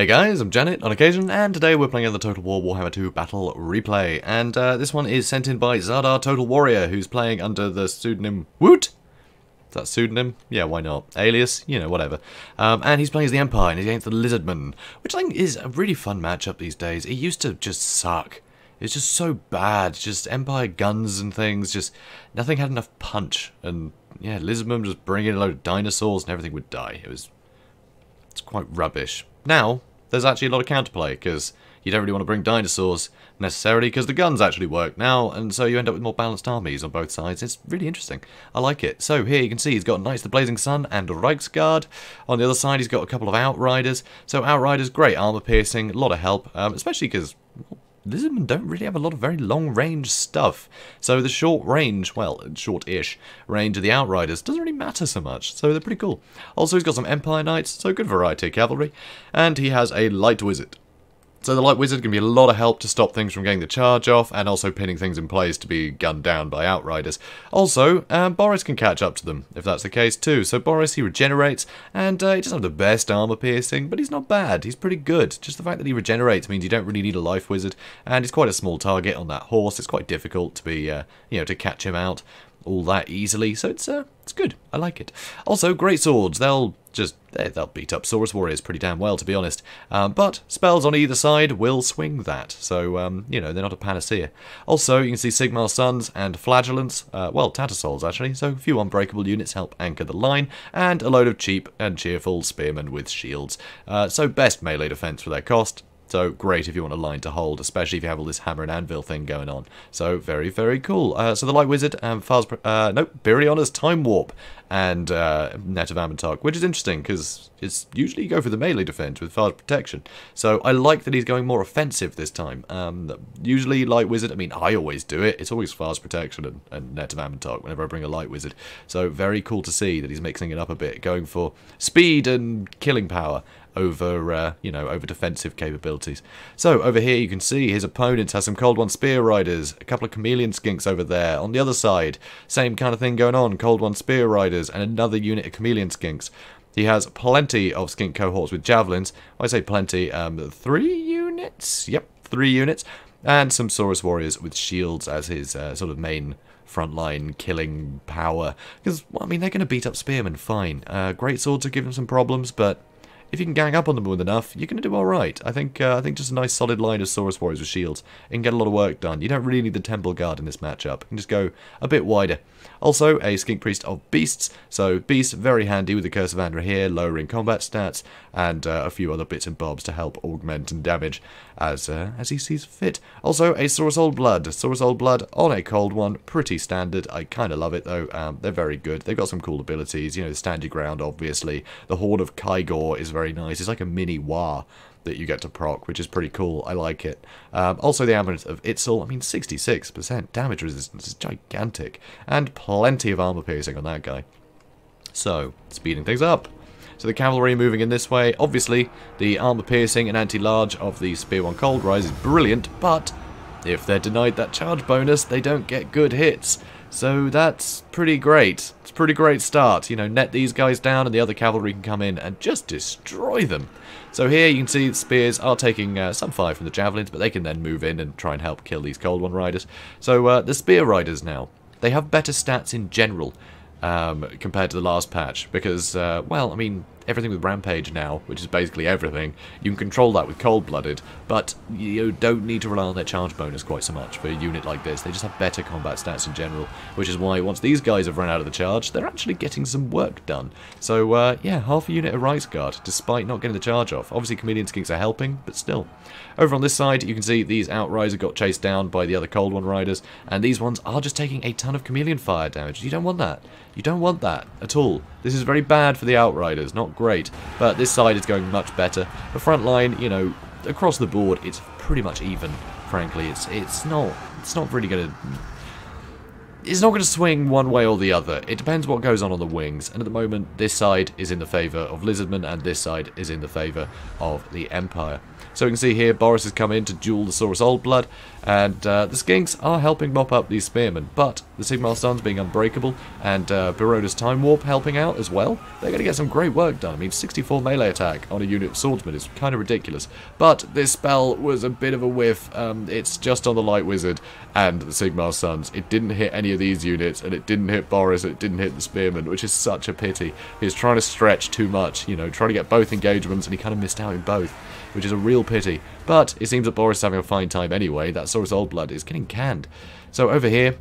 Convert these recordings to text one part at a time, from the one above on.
Hey guys, I'm Janet on occasion, and today we're playing the Total War Warhammer II Battle Replay, and this one is sent in by Zardar Total Warrior, who's playing under the pseudonym Woot? Is that pseudonym? Yeah, why not? Alias? You know, whatever. And he's playing as the Empire, and he's against the Lizardmen, which I think is a really fun matchup these days. It used to just suck. It's just so bad, just Empire guns and things, just nothing had enough punch, and yeah, Lizardmen just bring in a load of dinosaurs and everything would die. It's quite rubbish. Now, there's actually a lot of counterplay, because you don't really want to bring dinosaurs necessarily, because the guns actually work now, and so you end up with more balanced armies on both sides. It's really interesting. I like it. So here you can see he's got Knights of the Blazing Sun and Reichsguard. On the other side he's got a couple of Outriders. So Outriders, great armor piercing, a lot of help, especially because Lizardmen don't really have a lot of very long-range stuff. So the short range, well, short-ish range of the Outriders doesn't really matter so much. So they're pretty cool. Also, he's got some Empire Knights, so good variety of cavalry. And he has a Light Wizard. So the Light Wizard can be a lot of help to stop things from getting the charge off, and also pinning things in place to be gunned down by Outriders. Also, Boris can catch up to them, if that's the case too. So Boris, he regenerates, and he doesn't have the best armor piercing, but he's not bad. He's pretty good. Just the fact that he regenerates means you don't really need a Life Wizard, and he's quite a small target on that horse. It's quite difficult to be, to catch him out all that easily, so it's good. I like it. Also, great swords. They'll beat up Saurus warriors pretty damn well, to be honest. But spells on either side will swing that, so they're not a panacea. Also, you can see Sigmar Sons and Flagellants, Tattersalls actually. So a few unbreakable units help anchor the line, and a load of cheap and cheerful spearmen with shields. So best melee defense for their cost. So great if you want a line to hold, especially if you have all this hammer and anvil thing going on. So very, very cool. So the Light Wizard and Biriona's Time Warp and Net of Ammontok, which is interesting because it's usually you go for the melee defense with fast protection. So I like that he's going more offensive this time. Usually Light Wizard, I mean, I always do it. It's always fast protection and Net of Ammontok whenever I bring a Light Wizard. So very cool to see that he's mixing it up a bit, going for speed and killing power over, over defensive capabilities. So over here you can see his opponent has some Cold One Spear Riders, a couple of Chameleon Skinks over there. On the other side, same kind of thing going on, Cold One Spear Riders and another unit of Chameleon Skinks. He has plenty of skink cohorts with javelins. I say plenty, 3 units? Yep, 3 units. And some Saurus warriors with shields as his sort of main frontline killing power. Because, well, I mean, they're going to beat up spearmen fine. Great swords are giving them some problems, but if you can gang up on them with enough, you're going to do alright. I think just a nice solid line of Saurus warriors with shields and get a lot of work done. You don't really need the Temple Guard in this matchup. You can just go a bit wider. Also, a Skink Priest of Beasts. So, Beasts, very handy with the Curse of Andra here, lowering combat stats, and a few other bits and bobs to help augment and damage as he sees fit. Also, a Saurus Old Blood. Saurus Old Blood on a Cold One. Pretty standard. I kind of love it, though. They're very good. They've got some cool abilities. You know, stand your ground, obviously. The Horde of Kygor is very nice. It's like a mini War that you get to proc, which is pretty cool. I like it. Also, the Amulet of Itzel, I mean, 66% damage resistance is gigantic, and plenty of armor piercing on that guy. So, speeding things up. So the cavalry moving in this way. Obviously, the armor piercing and anti-large of the Spear 1 Cold Rise is brilliant, but if they're denied that charge bonus, they don't get good hits. So that's pretty great. It's a pretty great start. You know, net these guys down and the other cavalry can come in and just destroy them. So here you can see the spears are taking some fire from the javelins, but they can then move in and try and help kill these Cold One riders. So the spear riders now, they have better stats in general compared to the last patch because, well, I mean, everything with Rampage now, which is basically everything, you can control that with Cold-Blooded, but you don't need to rely on their charge bonus quite so much for a unit like this. They just have better combat stats in general, which is why once these guys have run out of the charge, they're actually getting some work done. So, yeah, half a unit of Reichsguard, despite not getting the charge off. Obviously, Chameleon Skinks are helping, but still. Over on this side, you can see these Outriders got chased down by the other Cold One Riders, and these ones are just taking a ton of Chameleon Fire damage. You don't want that. You don't want that at all. This is very bad for the Outriders, not great, but this side is going much better. The front line, you know, across the board, it's pretty much even, frankly. It's not really going to... it's not going to swing one way or the other. It depends what goes on the wings. And at the moment, this side is in the favour of Lizardmen, and this side is in the favour of the Empire. So we can see here, Boris has come in to duel the Saurus Old Blood, and the Skinks are helping mop up these Spearmen, but the Sigmar Suns being unbreakable, and Baroda's Time Warp helping out as well, they're going to get some great work done. I mean, 64 melee attack on a unit of Swordsmen is kind of ridiculous, but this spell was a bit of a whiff. It's just on the Light Wizard and the Sigmar Suns. It didn't hit any of these units, and it didn't hit Boris, and it didn't hit the Spearmen, which is such a pity. He's trying to stretch too much, you know, trying to get both engagements, and he kind of missed out in both, which is a real pity. But it seems that Boris is having a fine time anyway. That Saurus Old Blood is getting canned. So over here,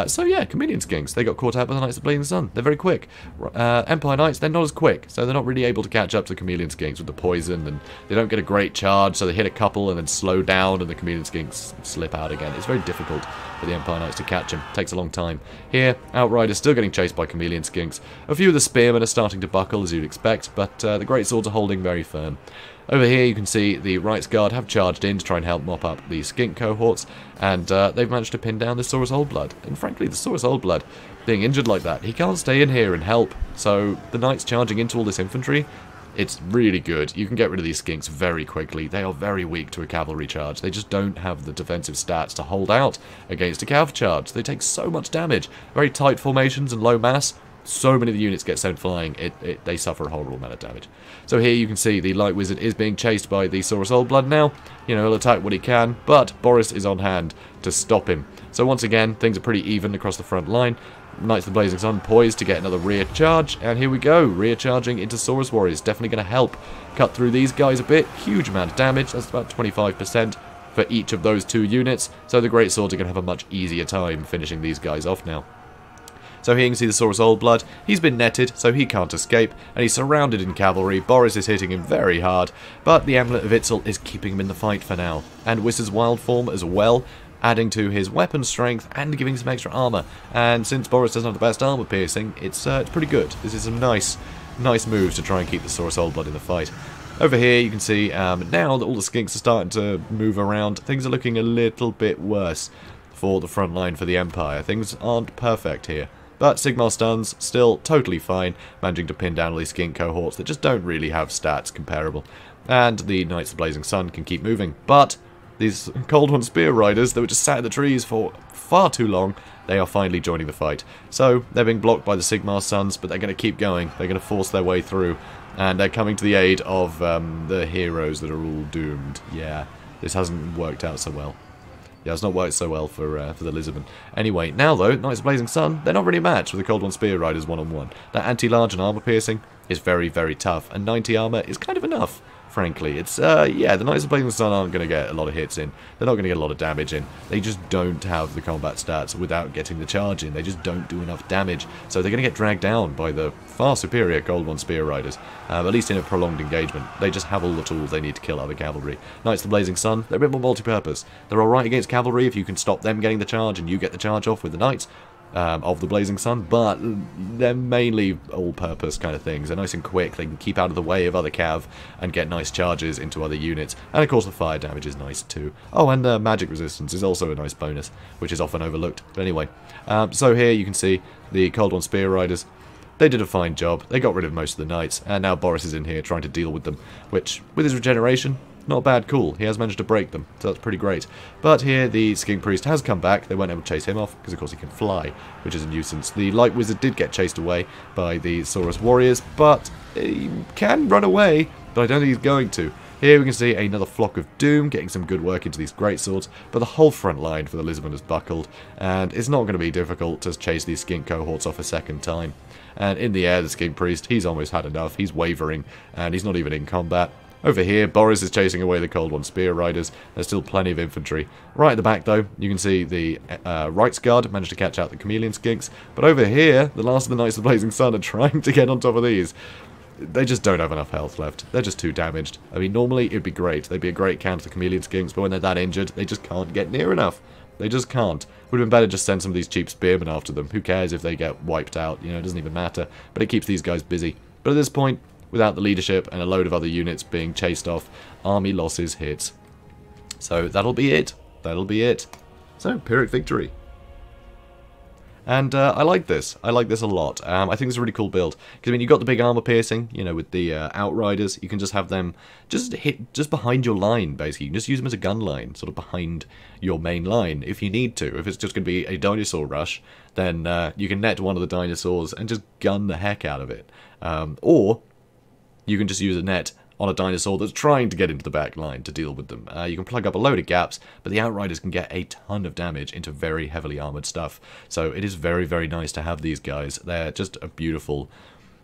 so yeah, Chameleon Skinks, they got caught out by the Knights of the Blazing Sun. They're very quick. Empire Knights, they're not as quick, so they're not really able to catch up to Chameleon Skinks with the poison, and they don't get a great charge, so they hit a couple and then slow down, and the Chameleon Skinks slip out again. It's very difficult for the Empire Knights to catch him. It takes a long time. Here, Outriders still getting chased by Chameleon Skinks. A few of the Spearmen are starting to buckle, as you'd expect, but the Great Swords are holding very firm. Over here you can see the Rights Guard have charged in to try and help mop up the Skink cohorts, and they've managed to pin down the Saurus Old Blood. And frankly, the Saurus Old Blood, being injured like that, he can't stay in here and help. So the Knights charging into all this infantry, it's really good. You can get rid of these Skinks very quickly. They are very weak to a cavalry charge. They just don't have the defensive stats to hold out against a cav charge. They take so much damage. Very tight formations and low mass. So many of the units get sent flying, they suffer a horrible amount of damage. So here you can see the Light Wizard is being chased by the Saurus Old Blood now. You know, he'll attack what he can, but Boris is on hand to stop him. So once again, things are pretty even across the front line. Knights of the Blazing Sun poised to get another rear charge, and here we go, rear charging into Saurus Warriors. Definitely going to help cut through these guys a bit. Huge amount of damage, that's about 25% for each of those two units. So the Great Swords are going to have a much easier time finishing these guys off now. So here you can see the Saurus Old Blood. He's been netted, so he can't escape, and he's surrounded in cavalry. Boris is hitting him very hard, but the Amulet of Itzel is keeping him in the fight for now. And Wizard's Wild Form as well, adding to his weapon strength and giving some extra armor. And since Boris doesn't have the best armor piercing, it's pretty good. This is some nice moves to try and keep the Saurus Old Blood in the fight. Over here you can see now that all the Skinks are starting to move around, things are looking a little bit worse for the front line for the Empire. Things aren't perfect here. But Sigmar Stuns, still totally fine, managing to pin down all these Skink cohorts that just don't really have stats comparable. And the Knights of the Blazing Sun can keep moving. But these Cold One Spear Riders that were just sat in the trees for far too long, they are finally joining the fight. So they're being blocked by the Sigmar Suns, but they're going to keep going. They're going to force their way through. And they're coming to the aid of the heroes that are all doomed. Yeah, this hasn't worked out so well. Yeah, it's not worked so well for the Lizardmen. Anyway, now though, Knights of Blazing Sun, they're not really a match with the Cold One Spear Riders one-on-one. That anti-large and armor piercing is very, very tough, and 90 armor is kind of enough, frankly. It's, yeah, the Knights of Blazing Sun aren't going to get a lot of hits in. They're not going to get a lot of damage in. They just don't have the combat stats without getting the charge in. They just don't do enough damage. So they're going to get dragged down by the far superior Cold One Spear Riders, at least in a prolonged engagement. They just have all the tools they need to kill other cavalry. Knights of the Blazing Sun, they're a bit more multi-purpose. They're alright against cavalry if you can stop them getting the charge and you get the charge off with the Knights of the Blazing Sun, but they're mainly all-purpose kind of things. They're nice and quick, they can keep out of the way of other cav and get nice charges into other units, and of course the fire damage is nice too. Oh, and magic resistance is also a nice bonus, which is often overlooked. But anyway, so here you can see the Cold One Spear Riders. They did a fine job, they got rid of most of the Knights, and now Boris is in here trying to deal with them, which, with his regeneration, not a bad call. He has managed to break them, so that's pretty great. But here the Skink Priest has come back. They weren't able to chase him off, because of course he can fly, which is a nuisance. The Light Wizard did get chased away by the Saurus Warriors, but he can run away, but I don't think he's going to. Here we can see another Flock of Doom getting some good work into these greatswords, but the whole front line for the Lizardmen has buckled, and it's not going to be difficult to chase these Skink cohorts off a second time. And in the air, the Skink Priest, he's almost had enough. He's wavering, and he's not even in combat. Over here, Boris is chasing away the Cold One Spear Riders. There's still plenty of infantry. Right at the back, though, you can see the Rights Guard managed to catch out the Chameleon Skinks. But over here, the last of the Knights of the Blazing Sun are trying to get on top of these. They just don't have enough health left. They're just too damaged. I mean, normally it'd be great. They'd be a great counter to the Chameleon Skinks, but when they're that injured, they just can't get near enough. They just can't. Would have been better just send some of these cheap spearmen after them. Who cares if they get wiped out? You know, it doesn't even matter. But it keeps these guys busy. But at this point, without the leadership and a load of other units being chased off, army losses hit. So that'll be it. That'll be it. So, Pyrrhic victory. And I like this. I like this a lot. I think it's a really cool build. Because, I mean, you've got the big armor piercing, you know, with the Outriders. You can just have them just hit just behind your line, basically. You can just use them as a gun line, sort of behind your main line, if you need to. If it's just going to be a dinosaur rush, then you can net one of the dinosaurs and just gun the heck out of it. Or you can just use a net on a dinosaur that's trying to get into the back line to deal with them. You can plug up a load of gaps, but the Outriders can get a ton of damage into very heavily armoured stuff. So it is very, very nice to have these guys. They're just a beautiful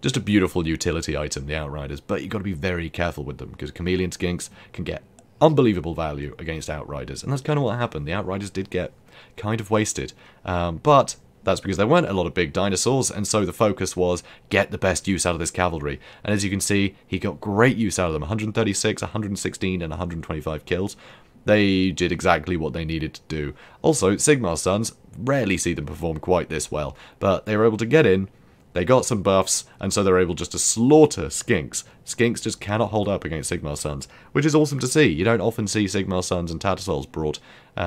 utility item, the Outriders, but you've got to be very careful with them, because chameleon skinks can get unbelievable value against Outriders, and that's kind of what happened. The Outriders did get kind of wasted, but that's because there weren't a lot of big dinosaurs, and so the focus was get the best use out of this cavalry. And as you can see, he got great use out of them. 136, 116, and 125 kills. They did exactly what they needed to do. Also, Sigmar's sons, rarely see them perform quite this well, but they were able to get in, they got some buffs, and so they're able just to slaughter Skinks. Skinks just cannot hold up against Sigmar's sons, which is awesome to see. You don't often see Sigmar's sons and Tattersalls brought in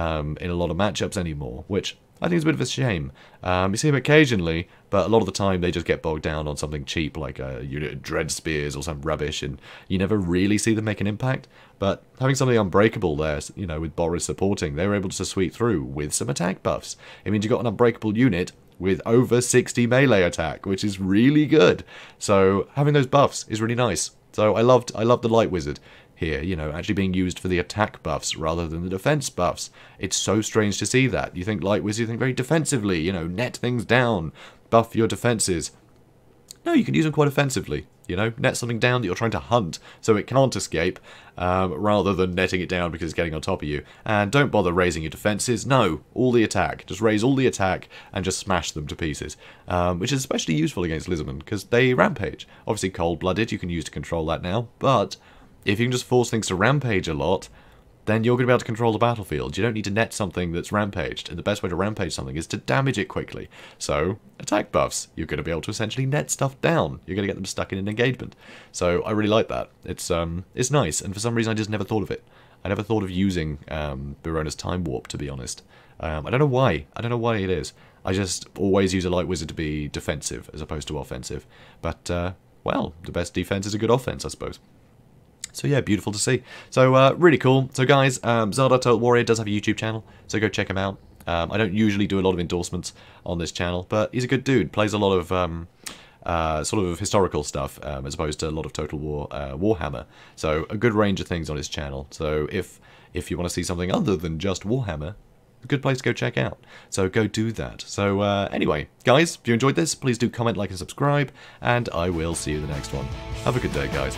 a lot of matchups anymore, which I think it's a bit of a shame. You see them occasionally, but a lot of the time they just get bogged down on something cheap, like a unit of dread spears or some rubbish, and you never really see them make an impact. But having something unbreakable there, you know, with Boris supporting, they were able to sweep through with some attack buffs. It means you got an unbreakable unit with over 60 melee attack, which is really good. So having those buffs is really nice. So I loved the Light Wizard here, you know, actually being used for the attack buffs rather than the defense buffs. It's so strange to see that. You think Light Wizard, you think very defensively, you know, net things down, buff your defenses. No, you can use them quite offensively, you know, net something down that you're trying to hunt so it can't escape, rather than netting it down because it's getting on top of you. And don't bother raising your defenses, no, all the attack. Just raise all the attack and just smash them to pieces, which is especially useful against Lizardmen because they rampage. Obviously cold-blooded you can use to control that now, but if you can just force things to rampage a lot, then you're going to be able to control the battlefield. You don't need to net something that's rampaged, and the best way to rampage something is to damage it quickly. So, attack buffs. You're going to be able to essentially net stuff down. You're going to get them stuck in an engagement. So, I really like that. It's nice, and for some reason I just never thought of it. I never thought of using Birona's Time Warp, to be honest. I don't know why. I don't know why it is. I just always use a Light Wizard to be defensive, as opposed to offensive. But, well, the best defense is a good offense, I suppose. So yeah, beautiful to see. So really cool. So guys, Zardar Total Warrior does have a YouTube channel, so go check him out. I don't usually do a lot of endorsements on this channel, but he's a good dude. Plays a lot of sort of historical stuff, as opposed to a lot of Total War Warhammer. So a good range of things on his channel. So if you want to see something other than just Warhammer, a good place to go check out. So go do that. So anyway, guys, if you enjoyed this, please do comment, like, and subscribe, and I will see you in the next one. Have a good day, guys.